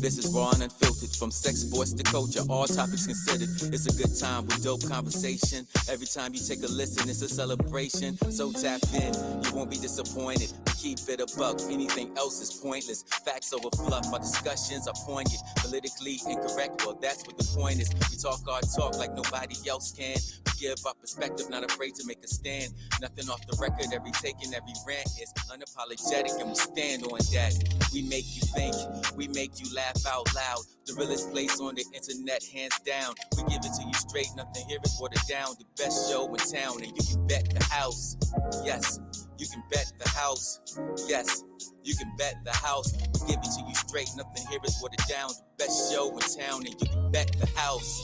This is raw and unfiltered, from sex, sports to culture, all topics considered. It's a good time with dope conversation. Every time you take a listen, it's a celebration. So tap in, you won't be disappointed. Keep it a buck, anything else is pointless. Facts over fluff, our discussions are poignant. Politically incorrect, well that's what the point is. We talk our talk like nobody else can. We give our perspective, not afraid to make a stand. Nothing off the record, every take and every rant is unapologetic, and we stand on that. We make you think, we make you laugh out loud. The realest place on the internet, hands down. We give it to you straight, nothing here is watered down. The best show in town, and you can bet the house. Yes, you can bet the house. Yes, you can bet the house. We give it to you straight, nothing here is watered down. The best show in town, and you can bet the house.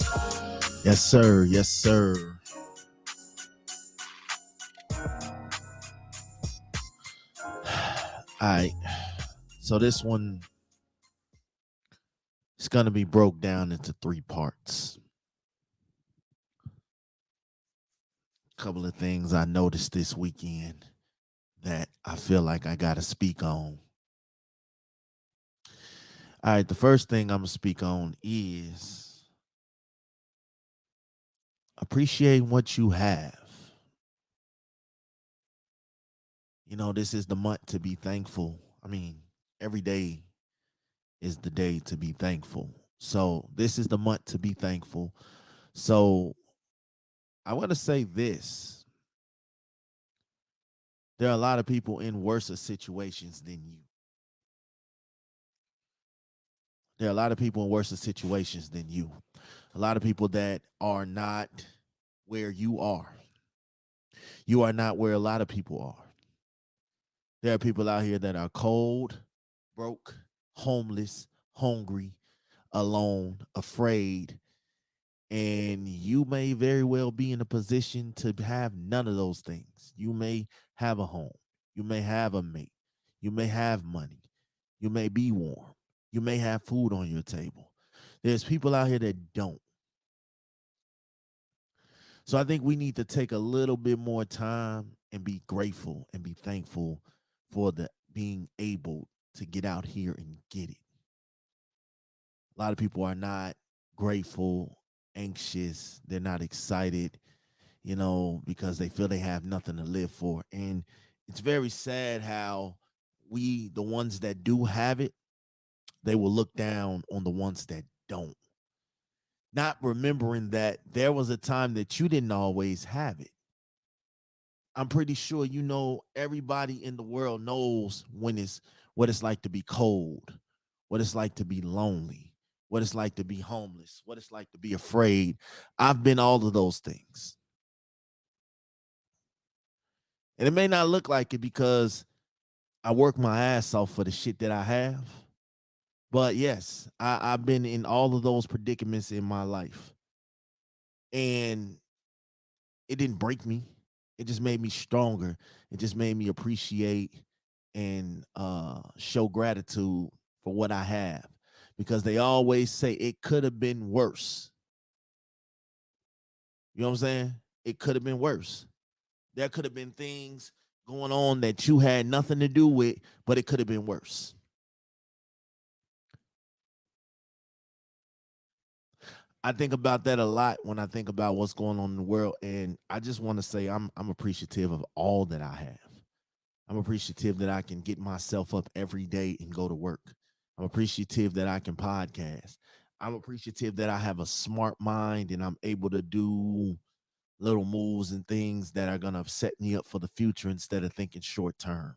Yes, sir. Yes, sir. All right. So this one is going to be broke down into 3 parts. A couple of things I noticed this weekend that I feel like I got to speak on. All right. The first thing I'm going to speak on is appreciate what you have. You know, this is the month to be thankful. I mean, every day is the day to be thankful. So this is the month to be thankful. So I want to say this. There are a lot of people in worse situations than you. There are a lot of people in worse situations than you. A lot of people that are not where you are. You are not where a lot of people are. There are people out here that are cold, broke, homeless, hungry, alone, afraid, and you may very well be in a position to have none of those things. You may have a home. You may have a mate. You may have money. You may be warm. You may have food on your table. There's people out here that don't. So I think we need to take a little bit more time and be grateful and be thankful for the being able to get out here and get it. A lot of people are not grateful, anxious, they're not excited, you know, because they feel they have nothing to live for. And it's very sad how we, the ones that do have it, they will look down on the ones that don't. Not remembering that there was a time that you didn't always have it. I'm pretty sure you know everybody in the world knows when it's what it's like to be cold, what it's like to be lonely, what it's like to be homeless, what it's like to be afraid. I've been all of those things. And it may not look like it because I work my ass off for the shit that I have. But yes, I've been in all of those predicaments in my life. And it didn't break me. It just made me stronger. It just made me appreciate and show gratitude for what I have. Because they always say it could have been worse. You know what I'm saying? It could have been worse. There could have been things going on that you had nothing to do with, but it could have been worse. I think about that a lot when I think about what's going on in the world, and I just want to say I'm appreciative of all that I have. I'm appreciative that I can get myself up every day and go to work. I'm appreciative that I can podcast. I'm appreciative that I have a smart mind and I'm able to do little moves and things that are going to set me up for the future instead of thinking short term.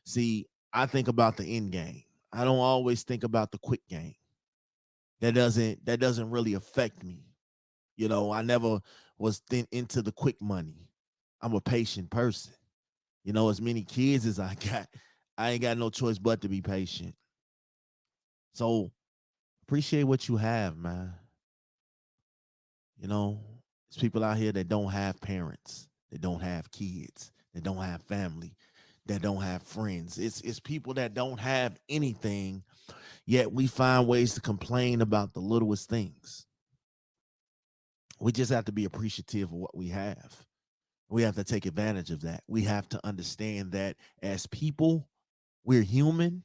See, I think about the end game. I don't always think about the quick game. That doesn't really affect me. You know, I never was into the quick money. I'm a patient person. You know, as many kids as I got, I ain't got no choice but to be patient. So appreciate what you have, man. You know, there's people out here that don't have parents, that don't have kids, that don't have family, that don't have friends. It's people that don't have anything, yet we find ways to complain about the littlest things. We just have to be appreciative of what we have. We have to take advantage of that. We have to understand that as people, we're human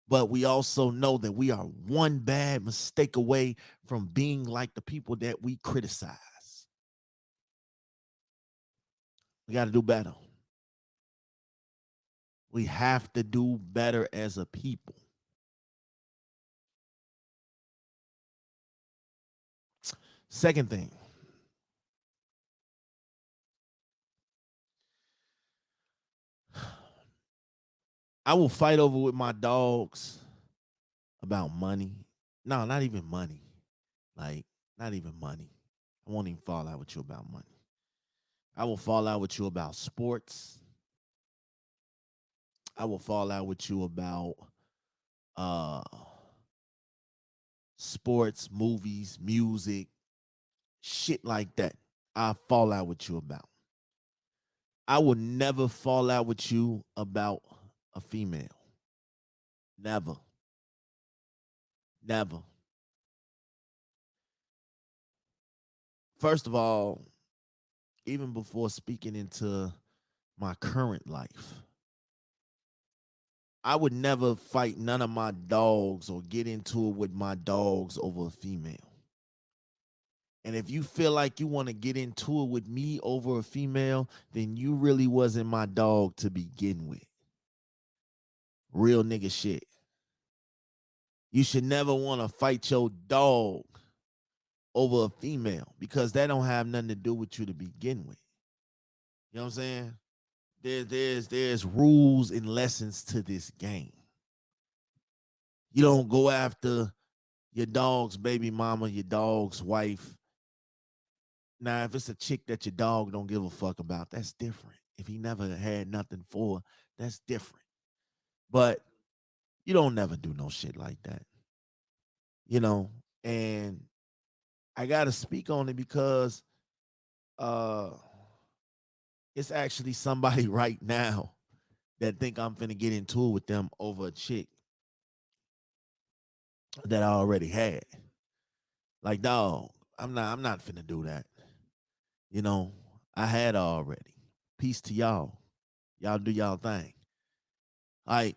But we also know that we are one bad mistake away from being like the people that we criticize. We got to do better. We have to do better as a people. Second thing, I will fight over with my dogs about money. No, not even money. Like, not even money. I won't even fall out with you about money. I will fall out with you about sports. I will fall out with you about uh sports, movies, music, shit like that. I fall out with you about. I will never fall out with you about a female. Never. Never. First of all, even before speaking into my current life, I would never fight none of my dogs or get into it with my dogs over a female. And if you feel like you want to get into it with me over a female, then you really wasn't my dog to begin with. Real nigga shit. You should never want to fight your dog over a female because that don't have nothing to do with you to begin with. You know what I'm saying? There's rules and lessons to this game. You don't go after your dog's baby mama, your dog's wife. Now, if it's a chick that your dog don't give a fuck about, that's different. If he never had nothing for her, that's different. But you don't never do no shit like that. You know, and I gotta speak on it because uh it's actually somebody right now that think I'm finna get into it with them over a chick that I already had. Like, dog, I'm not finna do that. You know, I had her already. Peace to y'all. Y'all do y'all thing. Like,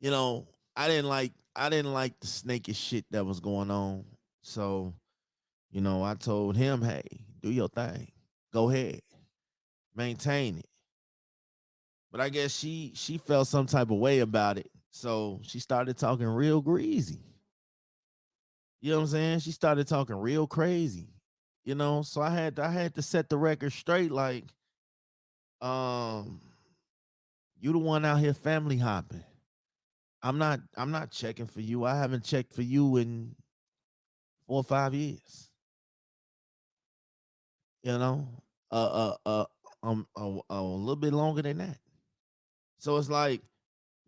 you know, I didn't like the snakish shit that was going on. So, I told him, hey, do your thing. Go ahead. Maintain it. But I guess she felt some type of way about it. So she started talking real greasy. You know what I'm saying? She started talking real crazy. So I had to set the record straight, like, um, you the one out here family hopping. I'm not checking for you. I haven't checked for you in 4 or 5 years. You know, a little bit longer than that. So it's like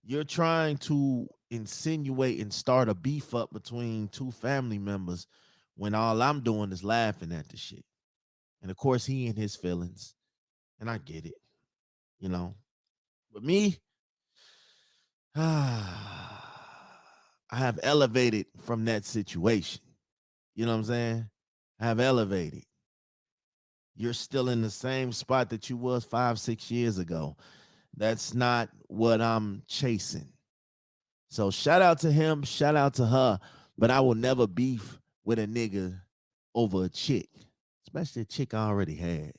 you're trying to insinuate and start a beef up between two family members when all I'm doing is laughing at the shit. And of course, he in his feelings, and I get it. You know, but me, I have elevated from that situation. You know what I'm saying? I have elevated. You're still in the same spot that you was 5, 6 years ago. That's not what I'm chasing. So shout out to him, shout out to her, but I will never beef with a nigga over a chick, especially a chick I already had.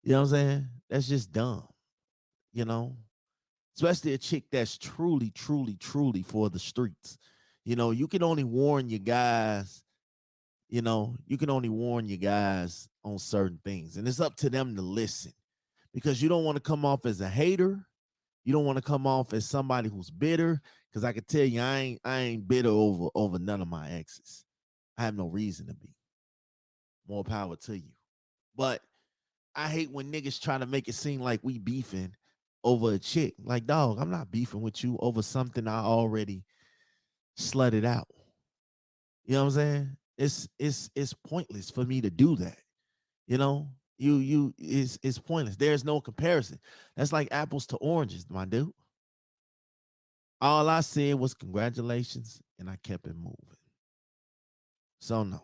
You know what I'm saying? That's just dumb, you know? Especially a chick that's truly, truly, truly for the streets. You can only warn your guys, you can only warn your guys on certain things. And it's up to them to listen because you don't want to come off as a hater. You don't want to come off as somebody who's bitter. Cause I can tell you I ain't bitter over none of my exes. I have no reason to be. More power to you. But I hate when niggas try to make it seem like we beefing over a chick. Like, dog, I'm not beefing with you over something I already slutted out. You know what I'm saying? It's pointless for me to do that. You know, it's pointless. There's no comparison. That's like apples to oranges, my dude. All I said was congratulations, and I kept it moving. So no,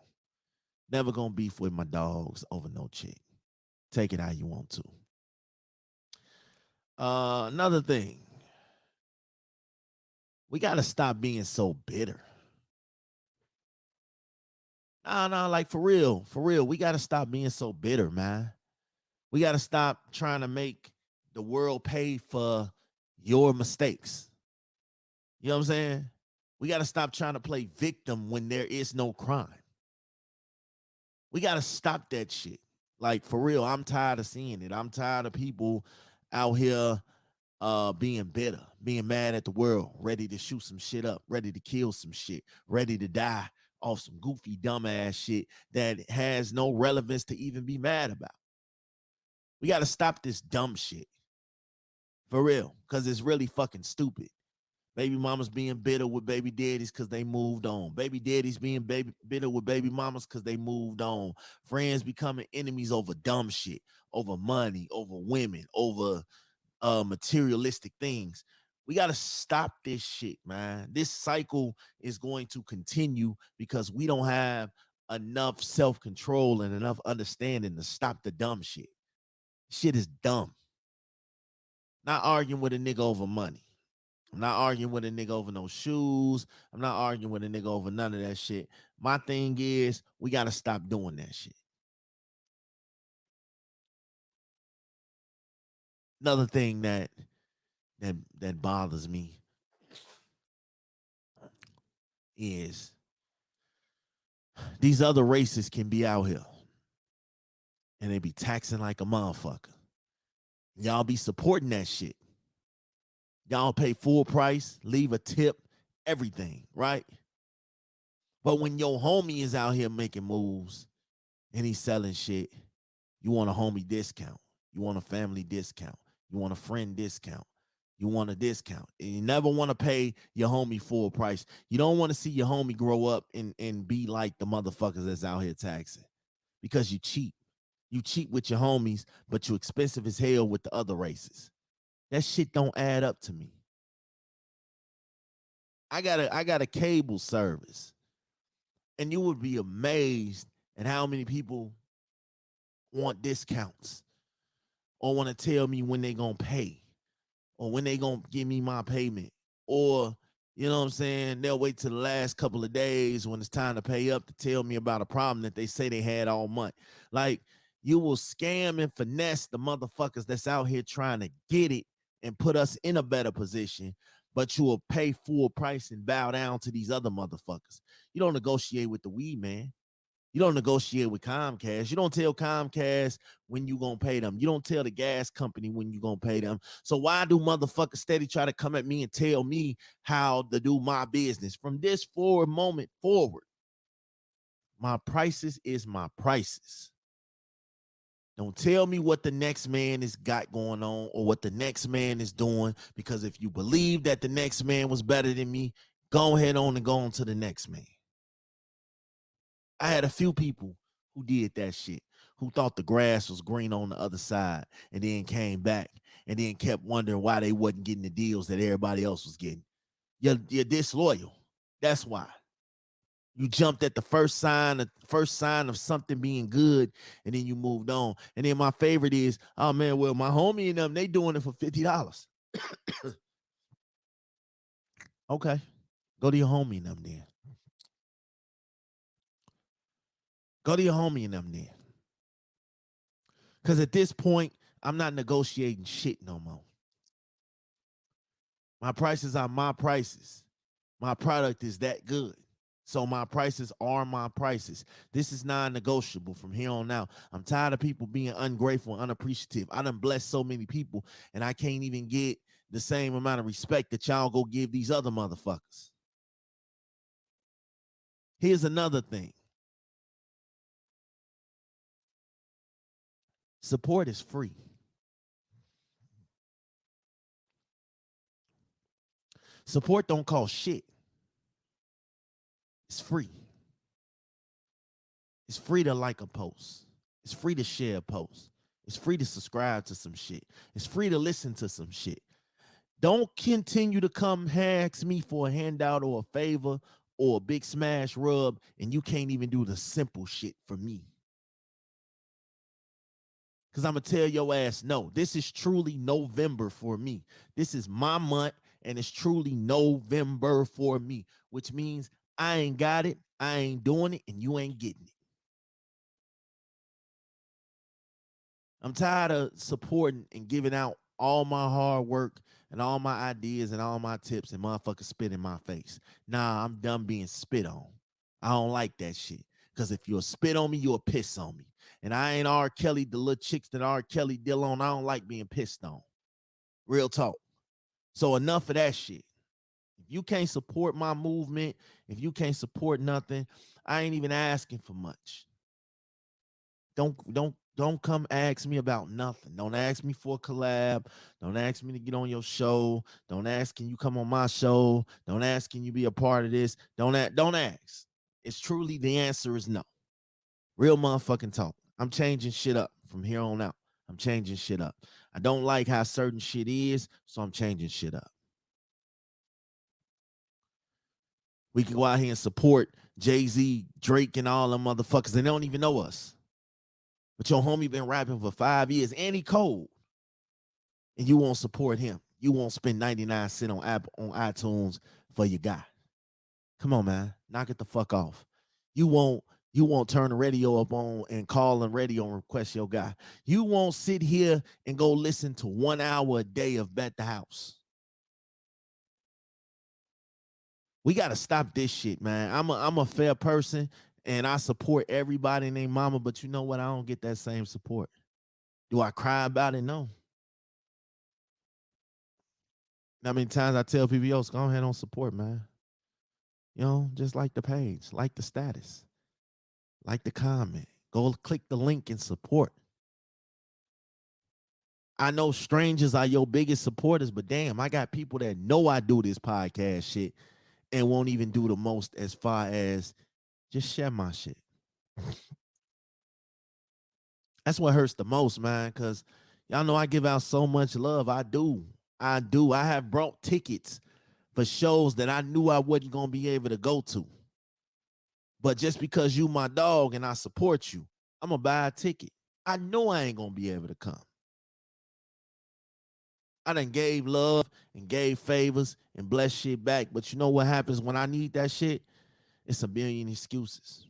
never gonna beef with my dogs over no chick. Take it how you want to. Another thing, We got to stop being so bitter. No, like for real, we got to stop being so bitter, man. We got to stop trying to make the world pay for your mistakes. You know what I'm saying? We got to stop trying to play victim when there is no crime. We got to stop that shit. Like for real, I'm tired of seeing it. I'm tired of people out here being bitter, being mad at the world, ready to shoot some shit up, ready to kill some shit, ready to die off some goofy dumbass shit that has no relevance to even be mad about. We got to stop this dumb shit. For real, because it's really fucking stupid. Baby mamas being bitter with baby daddies because they moved on. Baby daddies being bitter with baby mamas because they moved on. Friends becoming enemies over dumb shit, over money, over women, over materialistic things. We got to stop this shit, man. This cycle is going to continue because we don't have enough self-control and enough understanding to stop the dumb shit. Shit is dumb. Not arguing with a nigga over money. I'm not arguing with a nigga over no shoes. I'm not arguing with a nigga over none of that shit. My thing is, we got to stop doing that shit. Another thing that bothers me is these other races can be out here and they be taxing like a motherfucker. Y'all be supporting that shit. Y'all pay full price, leave a tip, everything, right? But when your homie is out here making moves and he's selling shit, you want a homie discount. You want a family discount. You want a friend discount. You want a discount. And you never want to pay your homie full price. You don't want to see your homie grow up and be like the motherfuckers that's out here taxing because you cheap. You cheap with your homies, but you expensive as hell with the other races. That shit don't add up to me. I got a cable service, and you would be amazed at how many people want discounts or want to tell me when they gonna pay or when they gonna give me my payment, or you know what I'm saying, they'll wait till the last couple of days when it's time to pay up to tell me about a problem that they say they had all month. Like, you will scam and finesse the motherfuckers that's out here trying to get it and put us in a better position, but you will pay full price and bow down to these other motherfuckers. You don't negotiate with the weed man. You don't negotiate with Comcast. You don't tell Comcast when you gonna pay them. You don't tell the gas company when you gonna pay them. So why do motherfuckers steady try to come at me and tell me how to do my business? From this forward moment forward, my prices is my prices. Don't tell me what the next man has got going on or what the next man is doing, because if you believe that the next man was better than me, go ahead on and go on to the next man. I had a few people who did that shit, who thought the grass was green on the other side and then came back and then kept wondering why they wasn't getting the deals that everybody else was getting. You're disloyal. That's why. You jumped at the first sign of something being good, and then you moved on. And then my favorite is, oh man, well, my homie and them, they doing it for $50. Okay. Go to your homie and them then. Go to your homie and them then. Because at this point, I'm not negotiating shit no more. My prices are my prices. My product is that good. So my prices are my prices. This is non-negotiable from here on out. I'm tired of people being ungrateful and unappreciative. I done blessed so many people, and I can't even get the same amount of respect that y'all go give these other motherfuckers. Here's another thing. Support is free. Support don't cost shit. It's free. It's free to like a post. It's free to share a post. It's free to subscribe to some shit. It's free to listen to some shit. Don't continue to come ask me for a handout or a favor or a big smash rub, and you can't even do the simple shit for me. Because I'm going to tell your ass, no, this is truly November for me. This is my month, and it's truly November for me, which means I ain't got it, I ain't doing it, and you ain't getting it. I'm tired of supporting and giving out all my hard work and all my ideas and all my tips and motherfuckers spit in my face. Nah, I'm done being spit on. I don't like that shit. Because if you'll spit on me, you'll piss on me. And I ain't R. Kelly, the little chicks that R. Kelly deal on. I don't like being pissed on. Real talk. So enough of that shit. If you can't support my movement, if you can't support nothing, I ain't even asking for much. Don't come ask me about nothing. Don't ask me for a collab. Don't ask me to get on your show. Don't ask, can you come on my show? Don't ask, can you be a part of this? Don't ask. It's truly, the answer is no. Real motherfucking talk. I'm changing shit up from here on out. I'm changing shit up. I don't like how certain shit is, so I'm changing shit up. We can go out here and support Jay-Z, Drake, and all them motherfuckers. They don't even know us. But your homie been rapping for 5 years and he cold. And you won't support him. You won't spend 99 cents on iTunes for your guy. Come on, man. Knock it the fuck off. You won't turn the radio up on and call on radio and request your guy. You won't sit here and go listen to 1 hour a day of Bet the House. We got to stop this shit, man. I'm a fair person and I support everybody and their mama, but you know what? I don't get that same support. Do I cry about it? No. How many times I tell people, yo, go ahead on support, man. You know, just like the page, like the status, like the comment. Go click the link and support. I know strangers are your biggest supporters, but damn, I got people that know I do this podcast shit and won't even do the most as far as just share my shit. That's what hurts the most, man, because y'all know I give out so much love. I do. I have brought tickets for shows that I knew I wasn't going to be able to go to. But just because you my dog and I support you, I'm going to buy a ticket. I know I ain't going to be able to come. I done gave love and gave favors and blessed shit back. But you know what happens when I need that shit? It's a billion excuses.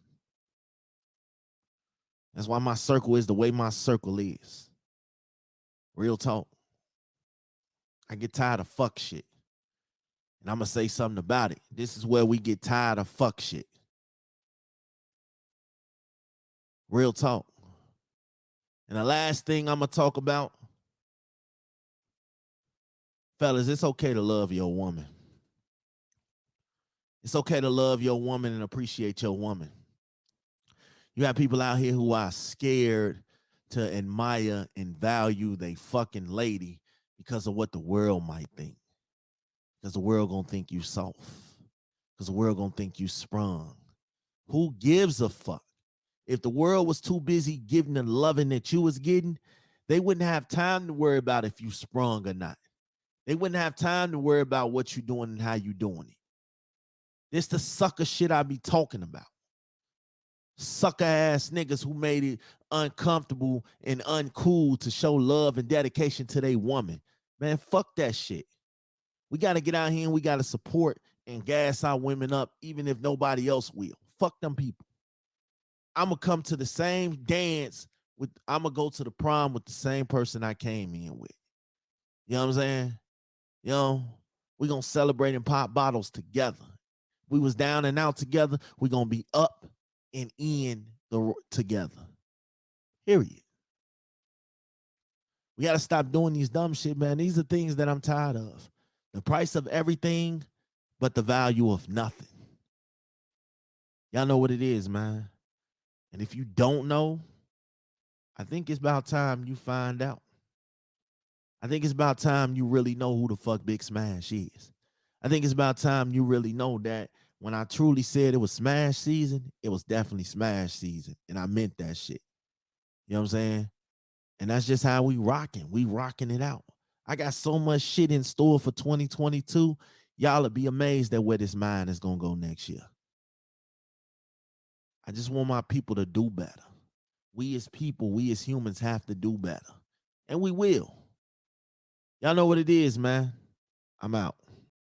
That's why my circle is the way my circle is. Real talk. I get tired of fuck shit. And I'm going to say something about it. This is where we get tired of fuck shit. Real talk. And the last thing I'm going to talk about, fellas, it's okay to love your woman. It's okay to love your woman and appreciate your woman. You have people out here who are scared to admire and value they fucking lady because of what the world might think. Because the world gonna think you soft. Because the world gonna think you sprung. Who gives a fuck? If the world was too busy giving the loving that you was getting, they wouldn't have time to worry about if you sprung or not. They wouldn't have time to worry about what you doing and how you doing it. This the sucker shit I be talking about. Sucker ass niggas who made it uncomfortable and uncool to show love and dedication to their woman. Man, fuck that shit. We got to get out here and we got to support and gas our women up, even if nobody else will. Fuck them people. I'm going to come to the same dance with, I'm going to go to the prom with the same person I came in with. You know what I'm saying? You know, we going to celebrate and pop bottles together. We was down and out together. We going to be up and in the together. Period. We got to stop doing these dumb shit, man. These are things that I'm tired of. The price of everything, but the value of nothing. Y'all know what it is, man. And if you don't know, I think it's about time you find out. I think it's about time you really know who the fuck Big Smash is. I think it's about time you really know that when I truly said it was Smash season, it was definitely Smash season. And I meant that shit. You know what I'm saying? And that's just how we rocking. We rocking it out. I got so much shit in store for 2022. Y'all will be amazed at where this mind is going to go next year. I just want my people to do better. We as people, we as humans have to do better. And we will. Y'all know what it is, man. I'm out.